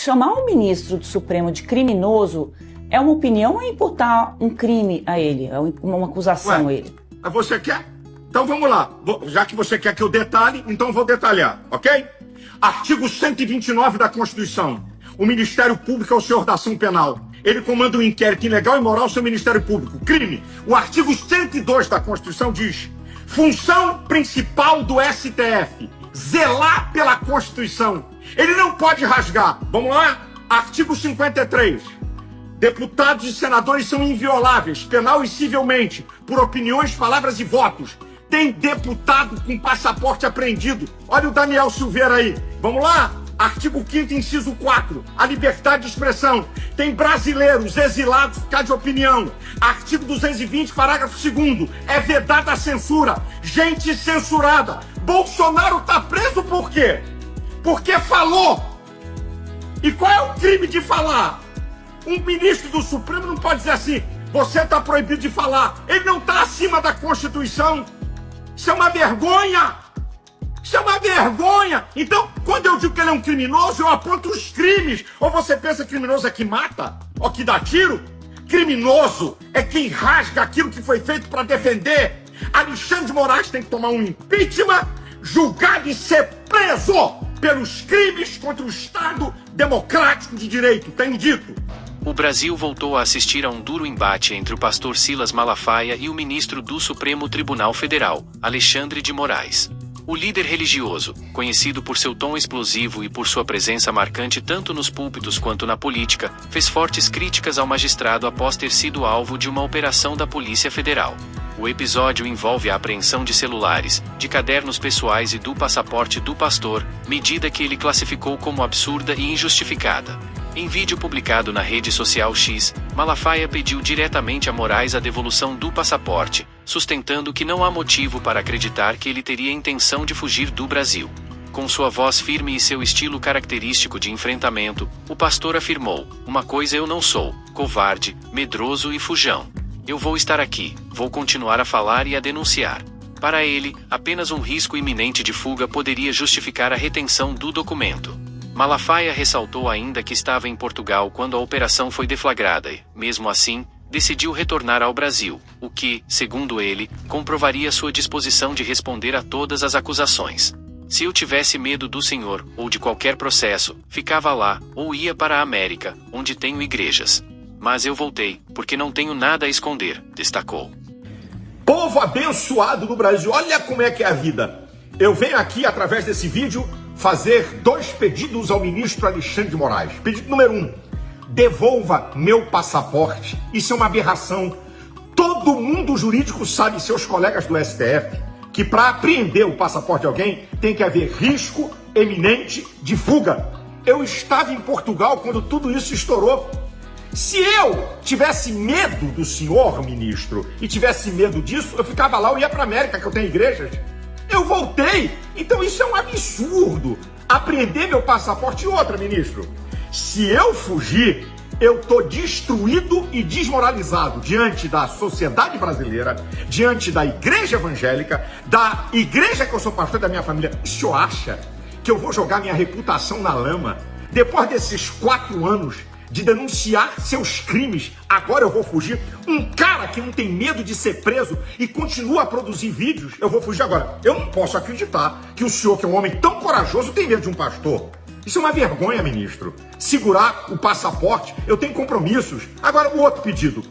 chamar um ministro do Supremo de criminoso é uma opinião ou é imputar um crime a ele, uma acusação a ele? Você quer? Então vamos lá. Já que você quer que eu detalhe, então eu vou detalhar, ok? Artigo 129 da Constituição. O Ministério Público é o senhor da ação penal. Ele comanda um inquérito ilegal e moral sobre o Ministério Público. Crime. O artigo 102 da Constituição diz: função principal do STF, zelar pela Constituição. Ele não pode rasgar. Vamos lá? Artigo 53. Deputados e senadores são invioláveis, penal e civilmente, por opiniões, palavras e votos. Tem deputado com passaporte apreendido. Olha o Daniel Silveira aí. Vamos lá? Artigo 5º, inciso 4. A liberdade de expressão. Tem brasileiros exilados por causa de opinião. Artigo 220, parágrafo 2º. É vedada a censura. Gente censurada. Bolsonaro tá preso por quê? Porque falou. E qual é o crime de falar? Um ministro do Supremo não pode dizer assim: você está proibido de falar. Ele não está acima da Constituição. Isso é uma vergonha. Isso é uma vergonha. Então, quando eu digo que ele é um criminoso, eu aponto os crimes. Ou você pensa que criminoso é que mata? Ou que dá tiro? Criminoso é quem rasga aquilo que foi feito para defender. Alexandre de Moraes tem que tomar um impeachment, julgado e ser preso pelos crimes contra o Estado democrático de direito. Tem dito. O Brasil voltou a assistir a um duro embate entre o pastor Silas Malafaia e o ministro do Supremo Tribunal Federal, Alexandre de Moraes. O líder religioso, conhecido por seu tom explosivo e por sua presença marcante tanto nos púlpitos quanto na política, fez fortes críticas ao magistrado após ter sido alvo de uma operação da Polícia Federal. O episódio envolve a apreensão de celulares, de cadernos pessoais e do passaporte do pastor, medida que ele classificou como absurda e injustificada. Em vídeo publicado na rede social X, Malafaia pediu diretamente a Moraes a devolução do passaporte, sustentando que não há motivo para acreditar que ele teria intenção de fugir do Brasil. Com sua voz firme e seu estilo característico de enfrentamento, o pastor afirmou: "Uma coisa eu não sou, covarde, medroso e fujão. Eu vou estar aqui, vou continuar a falar e a denunciar." Para ele, apenas um risco iminente de fuga poderia justificar a retenção do documento. Malafaia ressaltou ainda que estava em Portugal quando a operação foi deflagrada e, mesmo assim, decidiu retornar ao Brasil, o que, segundo ele, comprovaria sua disposição de responder a todas as acusações. "Se eu tivesse medo do senhor, ou de qualquer processo, ficava lá, ou ia para a América, onde tenho igrejas. Mas eu voltei, porque não tenho nada a esconder", destacou. Povo abençoado do Brasil, olha como é que é a vida. Eu venho aqui, através desse vídeo, fazer 2 pedidos ao ministro Alexandre de Moraes. Pedido número 1, devolva meu passaporte. Isso é uma aberração. Todo mundo jurídico sabe, seus colegas do STF, que para apreender o passaporte de alguém tem que haver risco eminente de fuga. Eu estava em Portugal quando tudo isso estourou. Se eu tivesse medo do senhor ministro e tivesse medo disso, eu ficava lá, eu ia para a América, que eu tenho igrejas. Eu voltei. Então isso é um absurdo. Apreender meu passaporte. E outra, ministro, se eu fugir, eu tô destruído e desmoralizado diante da sociedade brasileira, diante da igreja evangélica, da igreja que eu sou pastor da minha família. O senhor acha que eu vou jogar minha reputação na lama depois desses 4 anos de denunciar seus crimes? Agora eu vou fugir? Um cara que não tem medo de ser preso e continua a produzir vídeos, eu vou fugir agora? Eu não posso acreditar que o senhor, que é um homem tão corajoso, tem medo de um pastor. Isso é uma vergonha, ministro. Segurar o passaporte, eu tenho compromissos. Agora, o outro pedido: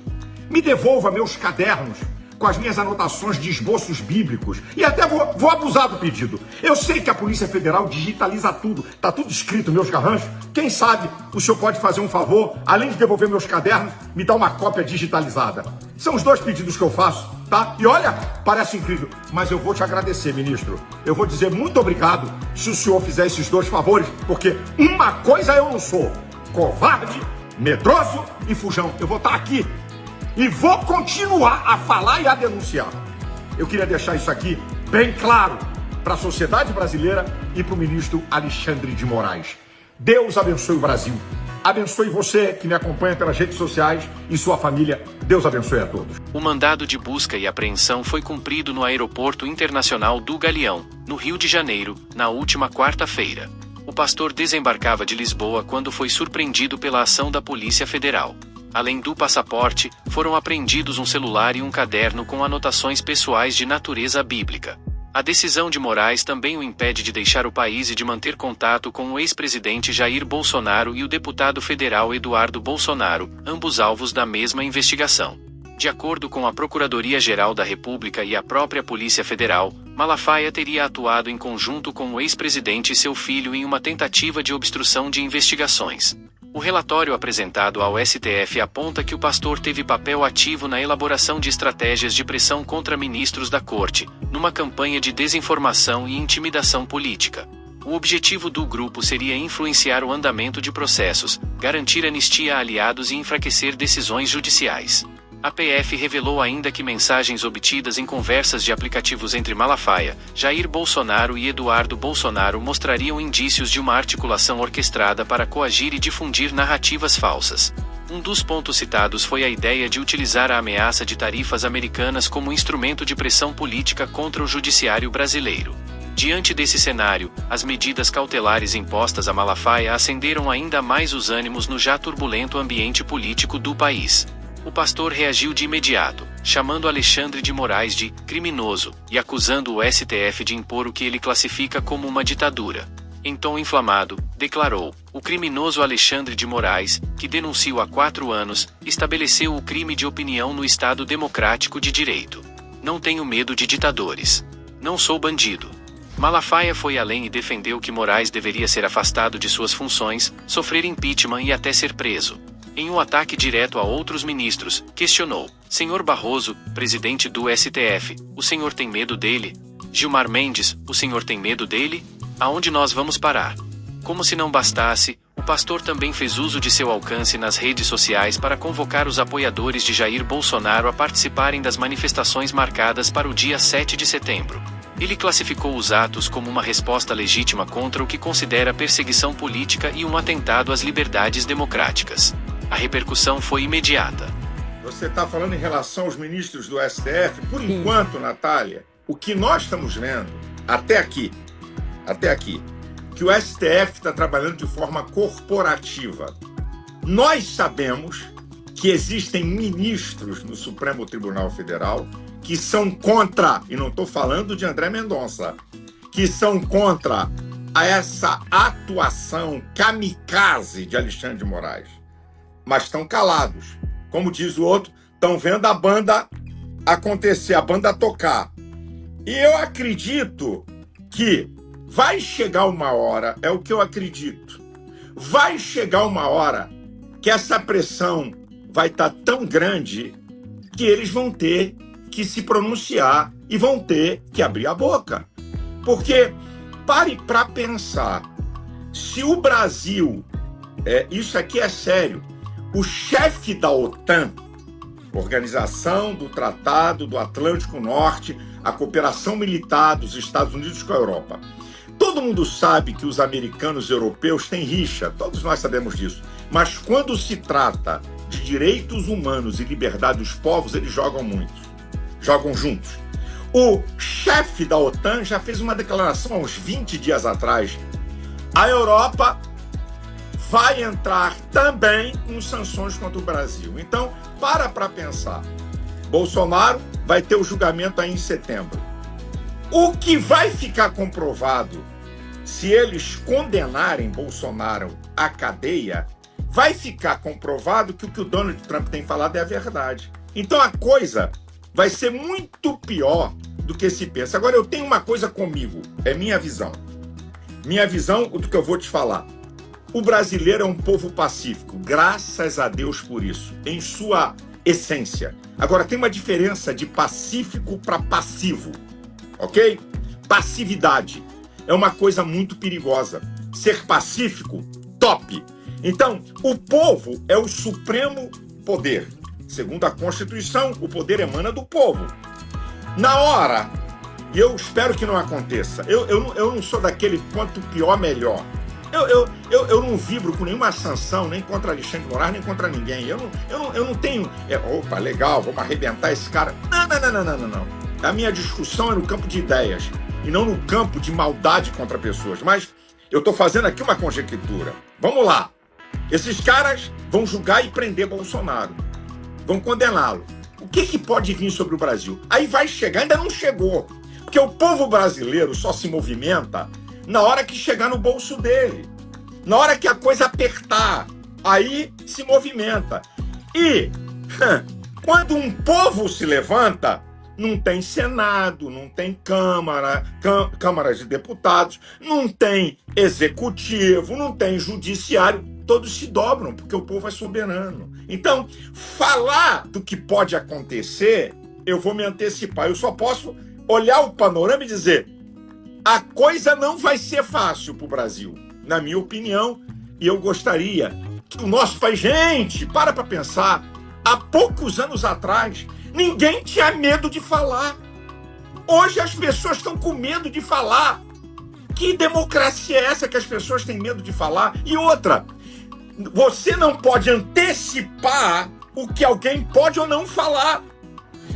me devolva meus cadernos com as minhas anotações de esboços bíblicos. E até vou abusar do pedido. Eu sei que a Polícia Federal digitaliza tudo, tá tudo escrito, meus garranchos. Quem sabe o senhor pode fazer um favor, além de devolver meus cadernos, me dar uma cópia digitalizada. São os 2 pedidos que eu faço, tá? E olha, parece incrível, mas eu vou te agradecer, ministro. Eu vou dizer muito obrigado se o senhor fizer esses 2 favores, porque uma coisa eu não sou: covarde, medroso e fujão. Eu vou estar aqui e vou continuar a falar e a denunciar. Eu queria deixar isso aqui bem claro para a sociedade brasileira e para o ministro Alexandre de Moraes. Deus abençoe o Brasil. Abençoe você que me acompanha pelas redes sociais e sua família. Deus abençoe a todos. O mandado de busca e apreensão foi cumprido no Aeroporto Internacional do Galeão, no Rio de Janeiro, na última quarta-feira. O O pastor desembarcava de Lisboa quando foi surpreendido pela ação da Polícia Federal. Além do passaporte, foram apreendidos um celular e um caderno com anotações pessoais de natureza bíblica. A decisão de Moraes também o impede de deixar o país e de manter contato com o ex-presidente Jair Bolsonaro e o deputado federal Eduardo Bolsonaro, ambos alvos da mesma investigação. De acordo com a Procuradoria-Geral da República e a própria Polícia Federal, Malafaia teria atuado em conjunto com o ex-presidente e seu filho em uma tentativa de obstrução de investigações. O relatório apresentado ao STF aponta que o pastor teve papel ativo na elaboração de estratégias de pressão contra ministros da corte, numa campanha de desinformação e intimidação política. O objetivo do grupo seria influenciar o andamento de processos, garantir anistia a aliados e enfraquecer decisões judiciais. A PF revelou ainda que mensagens obtidas em conversas de aplicativos entre Malafaia, Jair Bolsonaro e Eduardo Bolsonaro mostrariam indícios de uma articulação orquestrada para coagir e difundir narrativas falsas. Um dos pontos citados foi a ideia de utilizar a ameaça de tarifas americanas como instrumento de pressão política contra o judiciário brasileiro. Diante desse cenário, as medidas cautelares impostas a Malafaia acenderam ainda mais os ânimos no já turbulento ambiente político do país. O pastor reagiu de imediato, chamando Alexandre de Moraes de criminoso e acusando o STF de impor o que ele classifica como uma ditadura. Em tom inflamado, declarou: o criminoso Alexandre de Moraes, que denuncio há 4 anos, estabeleceu o crime de opinião no Estado Democrático de Direito. Não tenho medo de ditadores. Não sou bandido. Malafaia foi além e defendeu que Moraes deveria ser afastado de suas funções, sofrer impeachment e até ser preso. Em um ataque direto a outros ministros, questionou: Senhor Barroso, presidente do STF, o senhor tem medo dele? Gilmar Mendes, o senhor tem medo dele? Aonde nós vamos parar? Como se não bastasse, o pastor também fez uso de seu alcance nas redes sociais para convocar os apoiadores de Jair Bolsonaro a participarem das manifestações marcadas para o dia 7 de setembro. Ele classificou os atos como uma resposta legítima contra o que considera perseguição política e um atentado às liberdades democráticas. A repercussão foi imediata. Você está falando em relação aos ministros do STF? Por enquanto, Natália, o que nós estamos vendo, até aqui, que o STF está trabalhando de forma corporativa. Nós sabemos que existem ministros no Supremo Tribunal Federal que são contra, e não estou falando de André Mendonça, que são contra essa atuação kamikaze de Alexandre de Moraes. Mas estão calados. Como diz o outro, estão vendo a banda acontecer, a banda tocar. E eu acredito que vai chegar uma hora, é o que eu acredito, vai chegar uma hora que essa pressão vai estar tão grande que eles vão ter que se pronunciar e vão ter que abrir a boca. Porque, pare para pensar, se o Brasil, isso aqui é sério, o chefe da OTAN, Organização do Tratado do Atlântico Norte, a cooperação militar dos Estados Unidos com a Europa. Todo mundo sabe que os americanos e europeus têm rixa, todos nós sabemos disso. Mas quando se trata de direitos humanos e liberdade dos povos, eles jogam juntos. O chefe da OTAN já fez uma declaração há uns 20 dias atrás. A Europa vai entrar também com sanções contra o Brasil. Então, para pensar. Bolsonaro vai ter o julgamento aí em setembro. O que vai ficar comprovado, se eles condenarem Bolsonaro à cadeia, vai ficar comprovado que o que o Donald Trump tem falado é a verdade. Então a coisa vai ser muito pior do que se pensa. Agora, eu tenho uma coisa comigo, é minha visão. Minha visão do que eu vou te falar. O brasileiro é um povo pacífico, graças a Deus por isso, em sua essência. Agora, tem uma diferença de pacífico para passivo, ok? Passividade é uma coisa muito perigosa. Ser pacífico, top. Então, o povo é o supremo poder. Segundo a Constituição, o poder emana do povo. Na hora, e eu espero que não aconteça, eu não sou daquele quanto pior, melhor. Eu não vibro com nenhuma sanção, nem contra Alexandre de Moraes, nem contra ninguém. Eu não tenho... opa, legal, vamos arrebentar esse cara. Não. A minha discussão é no campo de ideias, e não no campo de maldade contra pessoas. Mas Eu estou fazendo aqui uma conjectura. Vamos lá. Esses caras vão julgar e prender Bolsonaro. Vão condená-lo. O que pode vir sobre o Brasil? Aí vai chegar, ainda não chegou. Porque o povo brasileiro só se movimenta na hora que chegar no bolso dele. Na hora que a coisa apertar, aí se movimenta. E quando um povo se levanta, não tem Senado, não tem Câmara de Deputados, não tem Executivo, não tem Judiciário. Todos se dobram, porque o povo é soberano. Então, falar do que pode acontecer, eu vou me antecipar. Eu só posso olhar o panorama e dizer: a coisa não vai ser fácil para o Brasil, na minha opinião, e eu gostaria que o nosso país... Gente, para pensar, há poucos anos atrás, ninguém tinha medo de falar. Hoje as pessoas estão com medo de falar. Que democracia é essa que as pessoas têm medo de falar? E outra, você não pode antecipar o que alguém pode ou não falar.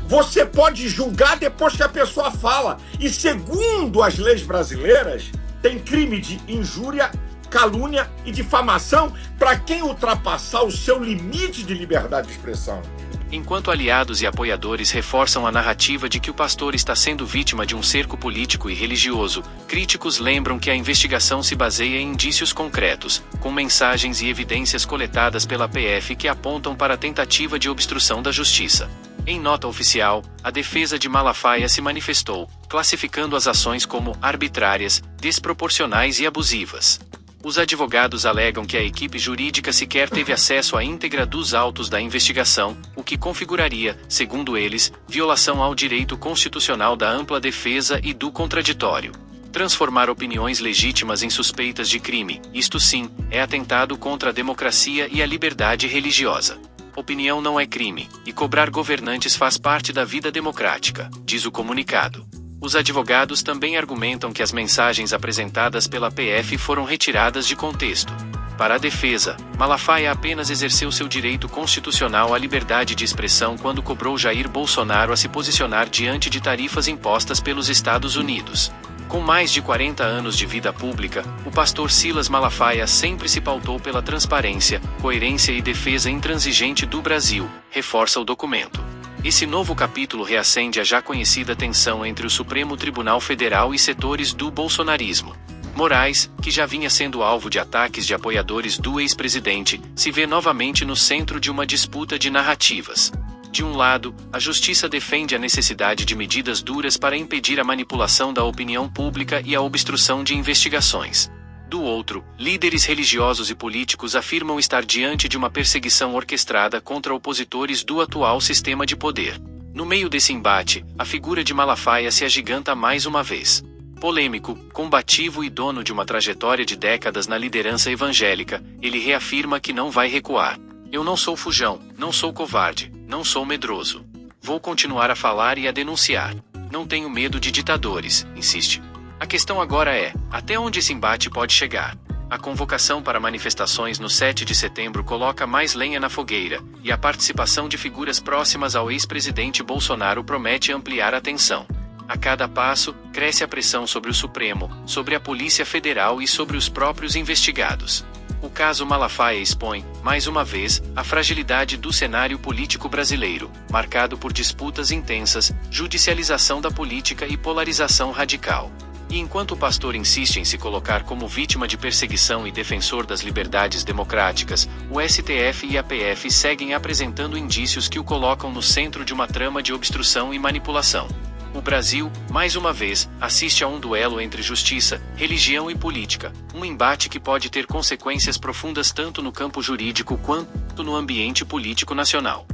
Você pode julgar depois que a pessoa fala. E segundo as leis brasileiras, tem crime de injúria, calúnia e difamação para quem ultrapassar o seu limite de liberdade de expressão. Enquanto aliados e apoiadores reforçam a narrativa de que o pastor está sendo vítima de um cerco político e religioso, críticos lembram que a investigação se baseia em indícios concretos, com mensagens e evidências coletadas pela PF que apontam para a tentativa de obstrução da justiça. Em nota oficial, a defesa de Malafaia se manifestou, classificando as ações como arbitrárias, desproporcionais e abusivas. Os advogados alegam que a equipe jurídica sequer teve acesso à íntegra dos autos da investigação, o que configuraria, segundo eles, violação ao direito constitucional da ampla defesa e do contraditório. Transformar opiniões legítimas em suspeitas de crime, isto sim, é atentado contra a democracia e a liberdade religiosa. Opinião não é crime, e cobrar governantes faz parte da vida democrática, diz o comunicado. Os advogados também argumentam que as mensagens apresentadas pela PF foram retiradas de contexto. Para a defesa, Malafaia apenas exerceu seu direito constitucional à liberdade de expressão quando cobrou Jair Bolsonaro a se posicionar diante de tarifas impostas pelos Estados Unidos. Com mais de 40 anos de vida pública, o pastor Silas Malafaia sempre se pautou pela transparência, coerência e defesa intransigente do Brasil, reforça o documento. Esse novo capítulo reacende a já conhecida tensão entre o Supremo Tribunal Federal e setores do bolsonarismo. Moraes, que já vinha sendo alvo de ataques de apoiadores do ex-presidente, se vê novamente no centro de uma disputa de narrativas. De um lado, a justiça defende a necessidade de medidas duras para impedir a manipulação da opinião pública e a obstrução de investigações. Do outro, líderes religiosos e políticos afirmam estar diante de uma perseguição orquestrada contra opositores do atual sistema de poder. No meio desse embate, a figura de Malafaia se agiganta mais uma vez. Polêmico, combativo e dono de uma trajetória de décadas na liderança evangélica, ele reafirma que não vai recuar. Eu não sou fujão, não sou covarde, não sou medroso. Vou continuar a falar e a denunciar. Não tenho medo de ditadores, insiste. A questão agora é, até onde esse embate pode chegar? A convocação para manifestações no 7 de setembro coloca mais lenha na fogueira, e a participação de figuras próximas ao ex-presidente Bolsonaro promete ampliar a tensão. A cada passo, cresce a pressão sobre o Supremo, sobre a Polícia Federal e sobre os próprios investigados. O caso Malafaia expõe, mais uma vez, a fragilidade do cenário político brasileiro, marcado por disputas intensas, judicialização da política e polarização radical. E enquanto o pastor insiste em se colocar como vítima de perseguição e defensor das liberdades democráticas, o STF e a PF seguem apresentando indícios que o colocam no centro de uma trama de obstrução e manipulação. O Brasil, mais uma vez, assiste a um duelo entre justiça, religião e política, um embate que pode ter consequências profundas tanto no campo jurídico quanto no ambiente político nacional.